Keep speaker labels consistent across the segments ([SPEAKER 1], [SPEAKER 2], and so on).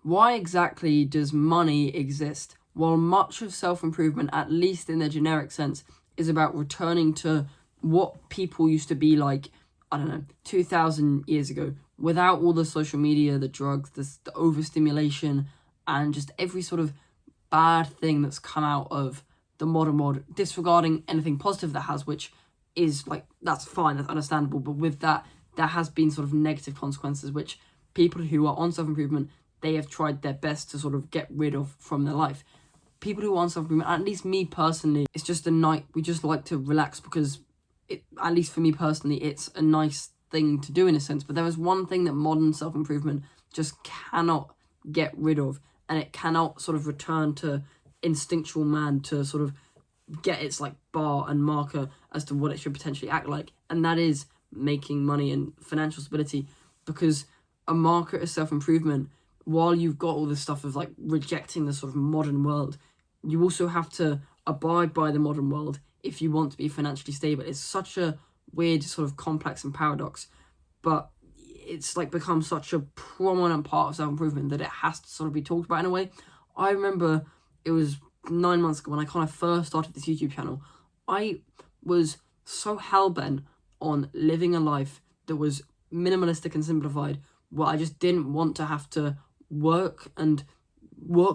[SPEAKER 1] Why exactly does money exist? While much of self-improvement, at least in their generic sense, is about returning to what people used to be like, I don't know, 2,000 years ago, without all the social media, the drugs, the overstimulation, and just every sort of bad thing that's come out of the modern world, disregarding anything positive that has, which is like, that's fine, that's understandable, but with that, there has been sort of negative consequences, which people who are on self-improvement, they have tried their best to sort of get rid of from their life. People who are on self-improvement, at least me personally, it's just a night, we just like to relax because, at least for me personally, it's a nice thing to do in a sense. But there is one thing that modern self-improvement just cannot get rid of, and it cannot sort of return to instinctual man to sort of get its like bar and marker as to what it should potentially act like, and that is making money and financial stability. Because a marker of self-improvement, while you've got all this stuff of like rejecting the sort of modern world, you also have to abide by the modern world if you want to be financially stable. It's such a weird sort of complex and paradox, but it's like become such a prominent part of self-improvement that it has to sort of be talked about in a way. I remember it was 9 months ago when I kind of first started this YouTube channel. I was so hell-bent on living a life that was minimalistic and simplified, where I just didn't want to have to work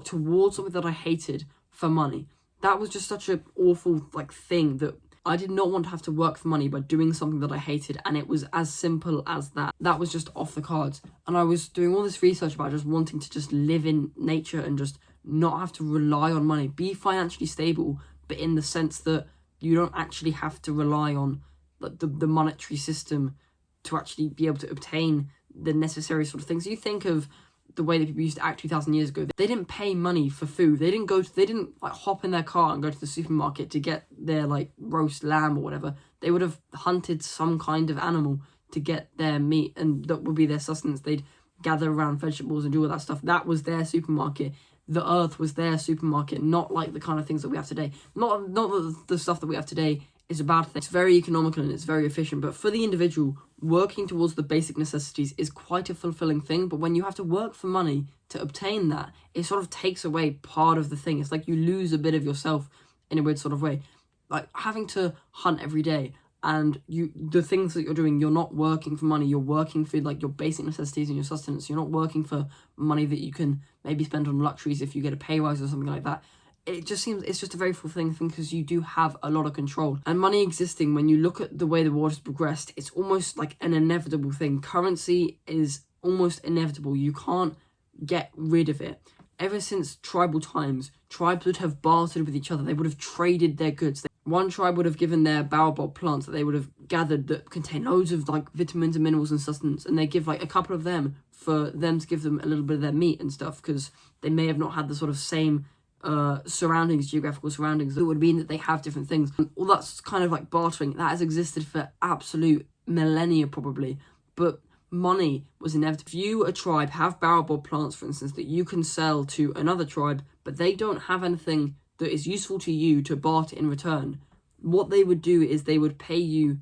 [SPEAKER 1] towards something that I hated for money. That was just such an awful like thing, that I did not want to have to work for money by doing something that I hated, and it was as simple as that. That was just off the cards. And I was doing all this research about just wanting to just live in nature and just not have to rely on money, be financially stable, but in the sense that you don't actually have to rely on the monetary system to actually be able to obtain the necessary sort of things. You think of the way that people used to act 2,000 years ago. They didn't pay money for food. They didn't like hop in their car and go to the supermarket to get their like roast lamb or whatever. They would have hunted some kind of animal to get their meat, and that would be their sustenance. They'd gather around vegetables and do all that stuff. That was their supermarket. The earth was their supermarket, not like the kind of things that we have today. Not that the stuff that we have today is a bad thing. It's very economical and it's very efficient, but for the individual, working towards the basic necessities is quite a fulfilling thing. But when you have to work for money to obtain that, it sort of takes away part of the thing. It's like you lose a bit of yourself in a weird sort of way. Like having to hunt every day, and the things that you're doing, you're not working for money, you're working for like your basic necessities and your sustenance. You're not working for money that you can maybe spend on luxuries if you get a pay rise or something like that. It just seems it's just a very fulfilling thing because you do have a lot of control. And money existing, when you look at the way the world has progressed, it's almost like an inevitable thing. Currency is almost inevitable. You can't get rid of it. Ever since tribal times, tribes would have bartered with each other. They would have traded their goods. One tribe would have given their baobab plants that they would have gathered that contain loads of like vitamins and minerals and sustenance, and they give like a couple of them for them to give them a little bit of their meat and stuff, because they may have not had the sort of same geographical surroundings. It would mean that they have different things. And all that's kind of like bartering that has existed for absolute millennia probably, but money was inevitable. If you, a tribe, have baobab plants, for instance, that you can sell to another tribe, but they don't have anything that is useful to you to barter in return, what they would do is they would pay you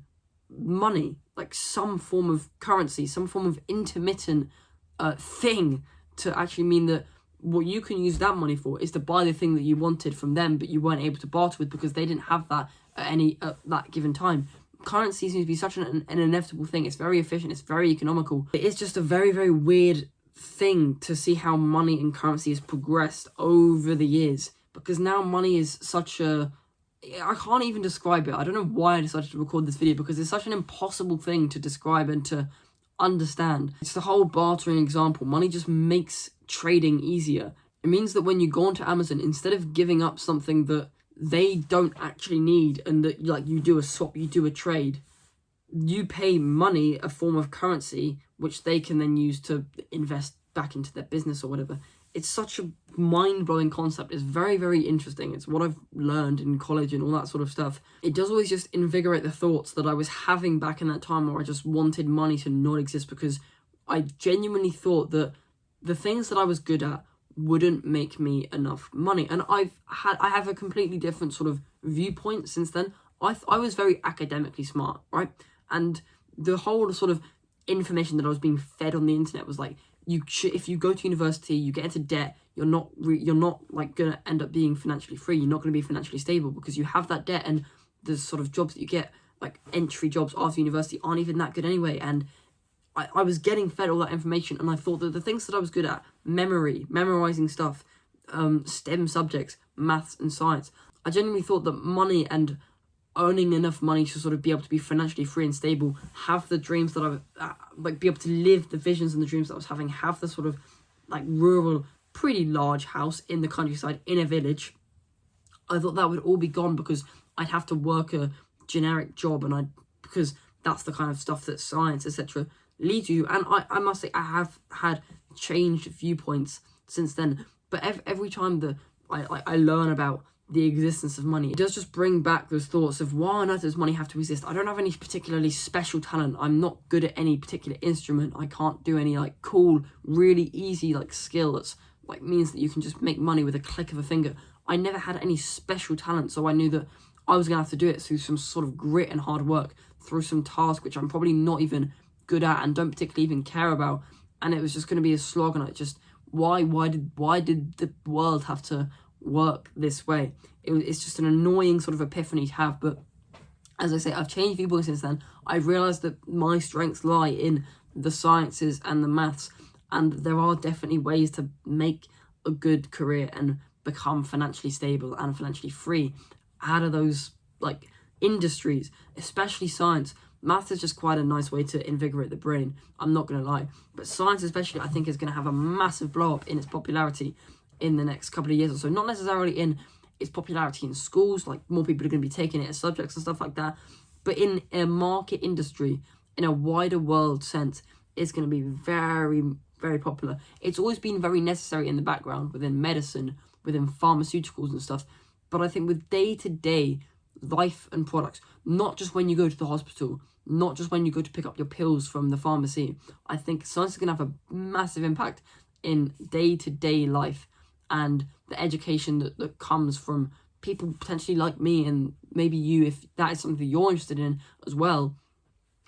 [SPEAKER 1] money, like some form of currency, some form of intermittent thing, to actually mean that what you can use that money for is to buy the thing that you wanted from them, but you weren't able to barter with because they didn't have that at that given time. Currency seems to be such an inevitable thing. It's very efficient. It's very economical. It's just a very, very weird thing to see how money and currency has progressed over the years, because now money is such a... I can't even describe it. I don't know why I decided to record this video, because it's such an impossible thing to describe and to understand. It's the whole bartering example. Money just makes trading easier. It means that when you go onto Amazon, instead of giving up something that they don't actually need and that like you do a swap, you do a trade, you pay money, a form of currency, which they can then use to invest back into their business or whatever. It's such a mind-blowing concept. It's very, very interesting. It's what I've learned in college and all that sort of stuff. It does always just invigorate the thoughts that I was having back in that time where I just wanted money to not exist, because I genuinely thought that the things that I was good at wouldn't make me enough money. And I have a completely different sort of viewpoint since then. I was very academically smart, right? And the whole sort of information that I was being fed on the internet was like, if you go to university, you get into debt, you're not like gonna end up being financially free. You're not gonna be financially stable because you have that debt, and the sort of jobs that you get, like entry jobs after university, aren't even that good anyway. And I was getting fed all that information, and I thought that the things that I was good at, memorizing stuff, STEM subjects, maths and science, I genuinely thought that money and earning enough money to sort of be able to be financially free and stable, have the dreams that I've, be able to live the visions and the dreams that I was having, have the sort of like rural, pretty large house in the countryside in a village, I thought that would all be gone because I'd have to work a generic job, because that's the kind of stuff that science, etc., leads you. And I must say, I have had changed viewpoints since then. But every time I learn about the existence of money, it does just bring back those thoughts of why on earth does money have to exist? I don't have any particularly special talent. I'm not good at any particular instrument. I can't do any like cool, really easy like skill that's like means that you can just make money with a click of a finger. I never had any special talent, so I knew that I was gonna have to do it through some sort of grit and hard work, through some task which I'm probably not even good at and don't particularly even care about. And it was just gonna be a slog, and I just why did the world have to work this way? It's just an annoying sort of epiphany to have. But as I say, I've changed viewpoints since then. I've realised that my strengths lie in the sciences and the maths, and there are definitely ways to make a good career and become financially stable and financially free out of those like industries, especially science. Math is just quite a nice way to invigorate the brain, I'm not going to lie. But science especially, I think, is going to have a massive blow up in its popularity in the next couple of years or so. Not necessarily in its popularity in schools, like more people are going to be taking it as subjects and stuff like that, but in a market industry, in a wider world sense, it's going to be very, very popular. It's always been very necessary in the background within medicine, within pharmaceuticals and stuff. But I think with day-to-day life and products, not just when you go to the hospital, not just when you go to pick up your pills from the pharmacy, I think science is going to have a massive impact in day-to-day life and the education that comes from people potentially like me, and maybe you, if that is something you're interested in as well,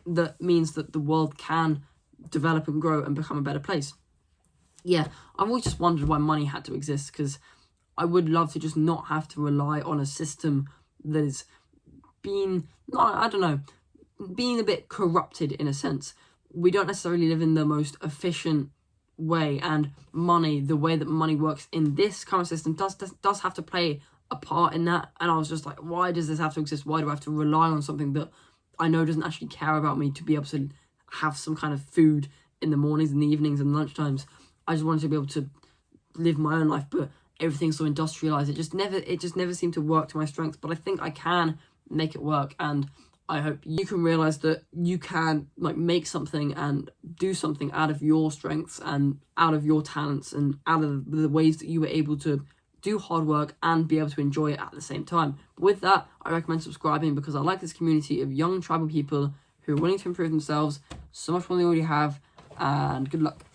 [SPEAKER 1] that means that the world can develop and grow and become a better place. Yeah, I've always just wondered why money had to exist, because I would love to just not have to rely on a system that is being a bit corrupted in a sense. We don't necessarily live in the most efficient way, and money, the way that money works in this current system does have to play a part in that. And I was just like, why does this have to exist? Why do I have to rely on something that I know doesn't actually care about me to be able to have some kind of food in the mornings and the evenings and lunchtimes? I just wanted to be able to live my own life, but everything's so industrialized. It just never seemed to work to my strengths. But I think I can make it work, and I hope you can realize that you can like make something and do something out of your strengths and out of your talents and out of the ways that you were able to do hard work and be able to enjoy it at the same time. But with that, I recommend subscribing, because I like this community of young tribal people who are willing to improve themselves so much more than they already have. And good luck.